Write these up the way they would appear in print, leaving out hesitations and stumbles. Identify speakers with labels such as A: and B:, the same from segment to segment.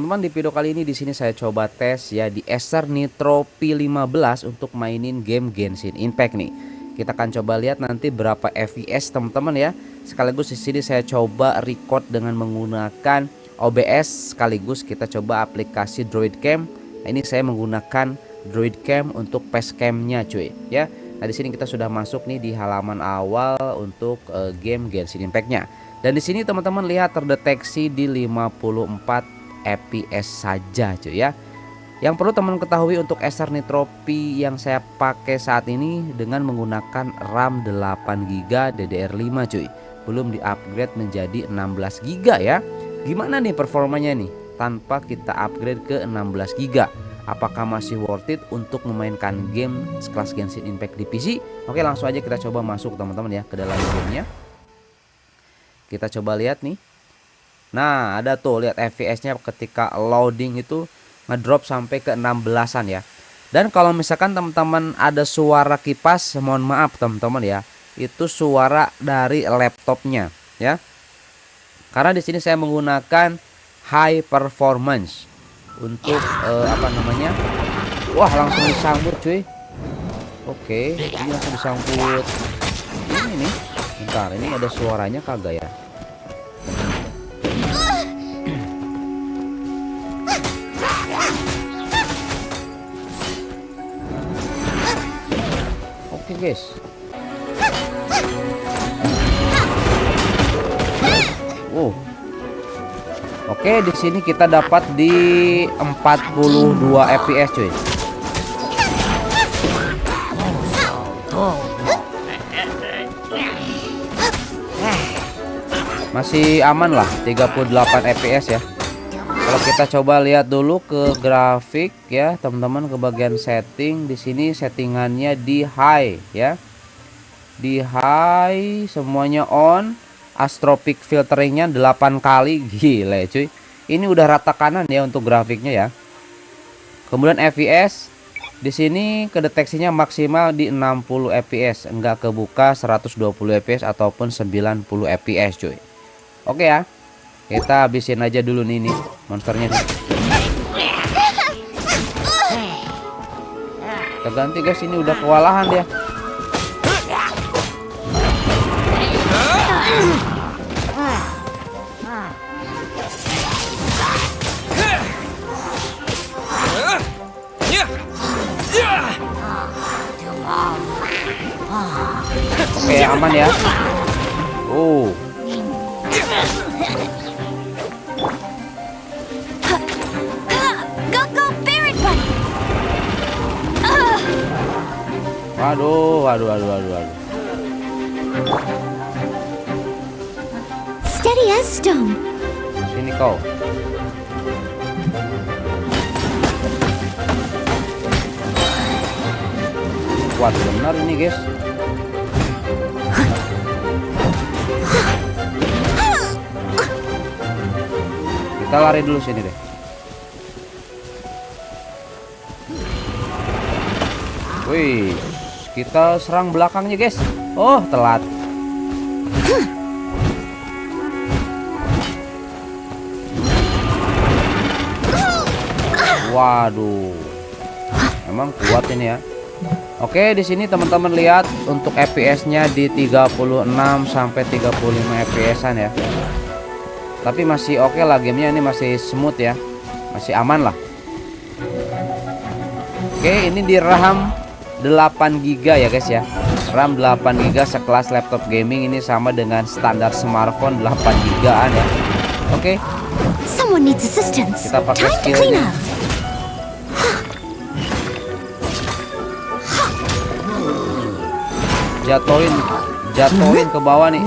A: teman-teman, di video kali ini di sini saya coba tes ya di Acer Nitro P15 untuk mainin game Genshin Impact nih. Kita akan coba lihat nanti berapa FPS teman-teman ya. Sekaligus di sini saya coba record dengan menggunakan OBS, sekaligus kita coba aplikasi Droid Cam. Nah, ini saya menggunakan Droid Cam untuk facecam-nya cuy ya. Nah, di sini kita sudah masuk nih di halaman awal untuk game Genshin Impact-nya. Dan di sini teman-teman lihat terdeteksi di 54 FPS saja cuy ya. Yang perlu teman ketahui untuk Acer Nitro P yang saya pakai saat ini dengan menggunakan RAM 8GB DDR5 cuy. Belum di-upgrade menjadi 16GB ya. Gimana nih performanya nih tanpa kita upgrade ke 16GB? Apakah masih worth it untuk memainkan game sekelas Genshin Impact di PC? Oke, langsung aja kita coba masuk teman-teman ya ke dalam gamenya. Kita coba lihat nih. Nah, ada tuh lihat FPS-nya ketika loading itu ngedrop sampai ke 16-an ya. Dan kalau misalkan teman-teman ada suara kipas, mohon maaf teman-teman ya. Itu suara dari laptopnya ya. Karena di sini saya menggunakan high performance untuk apa namanya? Wah, langsung disambut cuy. Oke, ini langsung disambut. Ini nih. Bentar, ini ada suaranya kagak ya? Oke guys. Oke, di sini kita dapat di 42 FPS cuy. Masih aman lah 38 FPS ya. Kalau kita coba lihat dulu ke grafik ya, teman-teman, ke bagian setting. Di sini settingannya di high ya. Di high semuanya on. Astropic filteringnya 8 kali, gila cuy. Ini udah rata kanan ya untuk grafiknya ya. Kemudian FPS di sini kedeteksinya maksimal di 60 FPS, enggak kebuka 120 FPS ataupun 90 FPS cuy. Oke ya. Kita habisin aja dulu nih monsternya nih. Kita ganti guys, ini udah kewalahan dia. Oke, aman ya. Waduh.
B: Steady as stone.
A: Sini kau. Kuat benar ini guys. Kita lari dulu sini deh. Wih, kita serang belakangnya guys. Oh, telat. Waduh, emang kuat ini ya. Oke, di sini teman-teman lihat untuk FPS-nya di 36 sampai 35 FPS-an ya. Tapi masih oke lah, gamenya ini masih smooth ya. Masih aman lah. Oke, ini di RAM 8GB ya guys ya. RAM 8GB sekelas laptop gaming, ini sama dengan standar smartphone 8GB-an ya. Oke.
B: Someone needs assistance.
A: Kita pakai
B: Time to
A: skill
B: clean
A: ini.
B: up.
A: Jatuhin ke bawah nih.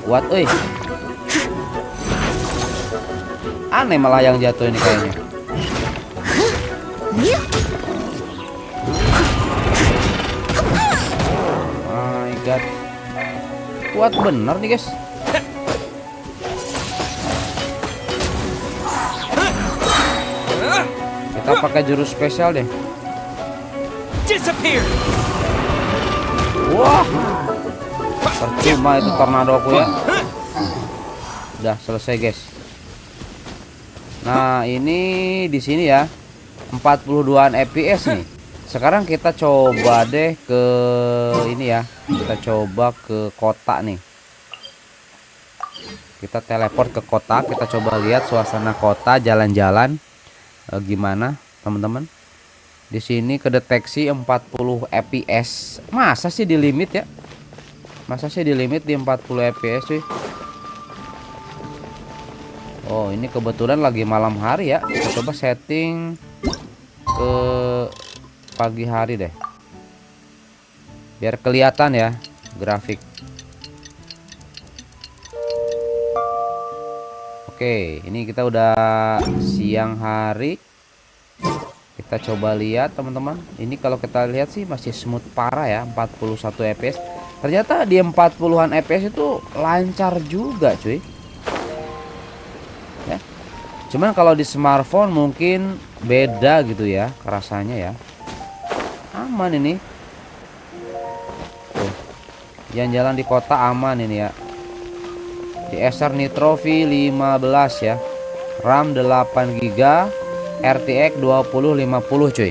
A: Kuat euy. Aneh malah yang jatuh ini kayaknya. My god. Kuat bener nih guys. Kita pakai jurus spesial deh. Wah, percuma itu tornado aku ya. Udah selesai guys. Nah, ini di sini ya 42-an FPS nih. Sekarang kita coba deh ke ini ya. Kita coba ke kota nih. Kita teleport ke kota, kita coba lihat suasana kota, jalan-jalan gimana, teman-teman. Di sini kedeteksi 40 FPS. Masa sih di limit ya? Masa sih di limit di 40 FPS cuy? Oh, ini kebetulan lagi malam hari ya. Kita coba setting ke pagi hari deh. Biar kelihatan ya grafik. Oke, ini kita udah siang hari. Kita coba lihat teman-teman. Ini kalau kita lihat sih masih smooth parah ya, 41 fps. Ternyata di 40-an fps itu lancar juga cuy. Ya. Cuman kalau di smartphone mungkin beda gitu ya rasanya ya. Aman ini. Tuh. Jalan-jalan di kota aman ini ya. Di Acer Nitro V15 ya. RAM 8GB, RTX 2050 cuy.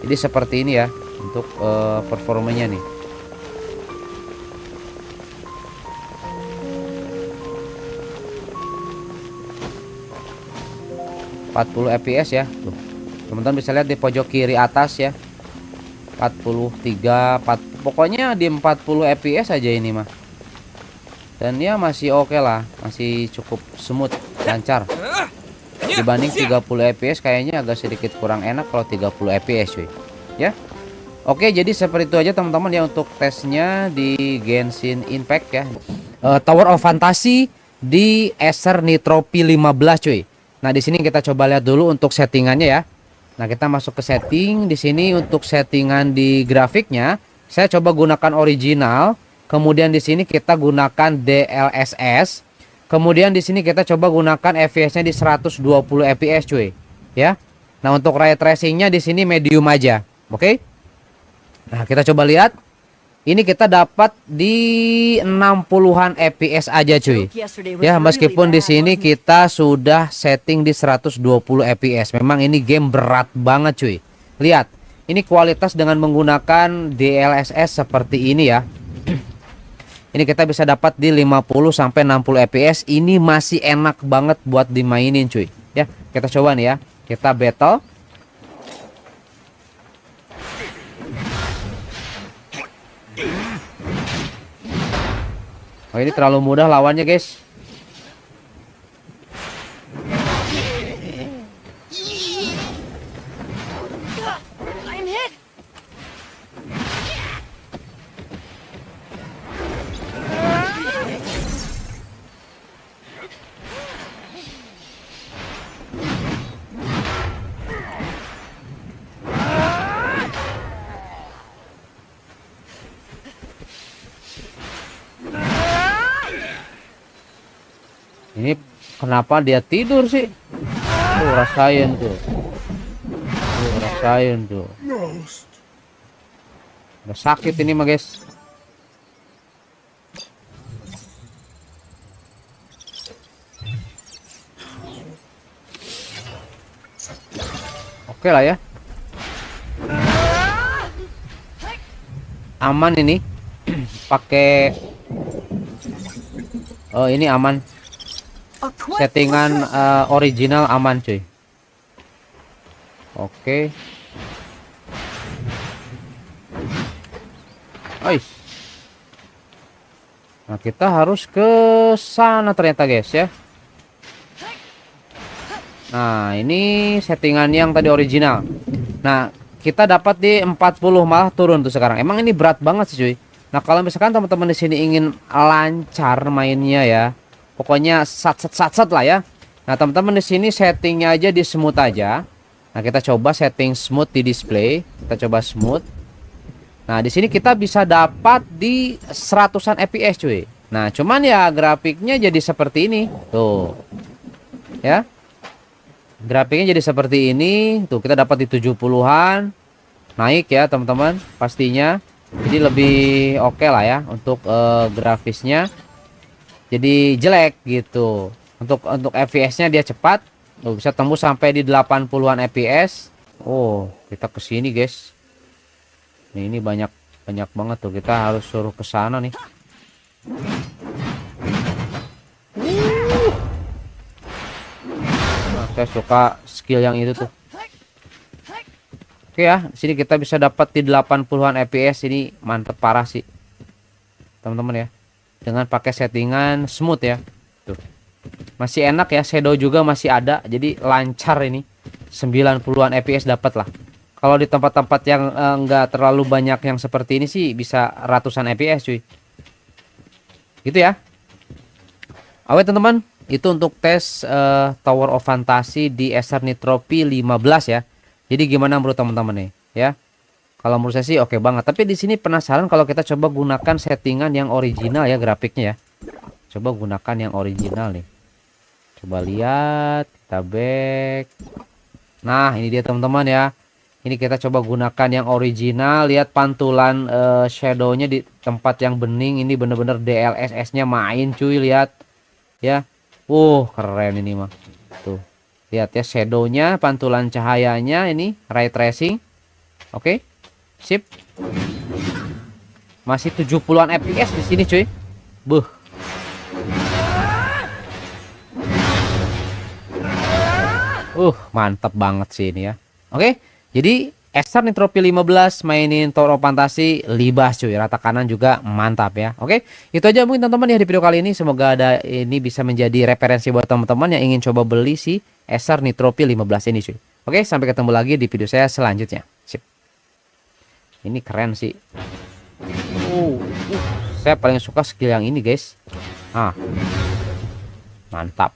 A: Jadi seperti ini ya untuk performanya nih. FPS ya. Tuh. Teman-teman bisa lihat di pojok kiri atas ya. 43, pokoknya di 40 FPS aja ini mah. Dan ya masih oke lah, masih cukup smooth, lancar. Dibanding 30 fps kayaknya agak sedikit kurang enak kalau 30 fps cuy. Ya. Oke, jadi seperti itu aja teman-teman ya untuk tesnya di Genshin Impact ya. Tower of Fantasy di Acer Nitro P15 cuy. Nah, di sini kita coba lihat dulu untuk settingannya ya. Nah, kita masuk ke setting. Di sini untuk settingan di grafiknya, saya coba gunakan original. Kemudian di sini kita gunakan DLSS. Kemudian di sini kita coba gunakan FPS-nya di 120 fps cuy. Ya. Nah, untuk ray tracing-nya di sini medium aja. Oke. Nah, kita coba lihat. Ini kita dapat di 60-an fps aja cuy. Ya, meskipun di sini kita sudah setting di 120 fps. Memang ini game berat banget cuy. Lihat, ini kualitas dengan menggunakan DLSS seperti ini ya. Ini kita bisa dapat di 50 sampai 60 fps. Ini masih enak banget buat dimainin cuy. Ya, kita coba nih ya. Kita battle. Oh, ini terlalu mudah lawannya, guys. Ini kenapa dia tidur sih? Tuh, rasain tuh. Tuh, rasain tuh. Udah sakit ini mah, guys. Oke lah ya. Aman ini. Pakai oh, ini aman. Settingan original aman cuy. Oke. Ois. Nah, kita harus ke sana ternyata guys ya. Nah, ini settingan yang tadi original. Nah, kita dapat di 40 malah turun tuh sekarang. Emang ini berat banget sih cuy. Nah, kalau misalkan teman-teman di sini ingin lancar mainnya ya, pokoknya sat lah ya. Nah, teman-teman di sini settingnya aja di smooth aja. Nah, kita coba setting smooth di display. Kita coba smooth. Nah, di sini kita bisa dapat di 100-an fps cuy. Nah, cuman ya grafiknya jadi seperti ini. Tuh. Ya. Grafiknya jadi seperti ini. Tuh, kita dapat di 70-an. Naik ya, teman-teman. Pastinya. Jadi lebih oke lah ya untuk grafisnya. Jadi jelek gitu. Untuk FPS-nya dia cepat. Oh, bisa tembus sampai di 80-an fps. Oh, kita ke sini, guys. Ini banyak banget tuh. Kita harus suruh ke sana nih. Nah, saya suka skill yang itu tuh. Oke ya, di sini kita bisa dapat di 80-an fps. Ini mantep parah sih, teman-teman ya. Dengan pakai settingan smooth ya. Tuh. Masih enak ya, shadow juga masih ada. Jadi lancar ini. 90-an fps dapat lah. Kalau di tempat-tempat yang enggak terlalu banyak yang seperti ini sih bisa ratusan fps cuy. Gitu ya. Oke teman-teman, itu untuk tes Tower of Fantasy di Acer Nitro P15 ya. Jadi gimana menurut teman-teman nih ya? Kalau menurut saya sih oke banget. Tapi di sini penasaran kalau kita coba gunakan settingan yang original ya grafiknya ya. Coba gunakan yang original nih. Coba lihat, kita back. Nah, ini dia teman-teman ya. Ini kita coba gunakan yang original. Lihat pantulan shadownya di tempat yang bening. Ini bener-bener DLSS-nya main cuy, lihat ya. Keren ini mah. Tuh. Lihat ya shadownya, pantulan cahayanya ini ray tracing. Oke. Sip. Masih 70-an fps di sini cuy. Buh. Mantap banget sih ini ya. Oke. Jadi Acer Nitro P15 mainin Tower of Fantasy libas cuy. Rata kanan juga mantap ya. Oke. Itu aja mungkin teman-teman ya di video kali ini. Semoga ini bisa menjadi referensi buat teman-teman yang ingin coba beli si Acer Nitro P15 ini cuy. Oke, sampai ketemu lagi di video saya selanjutnya. Sip. Ini keren sih. Saya paling suka skill yang ini guys. Mantap.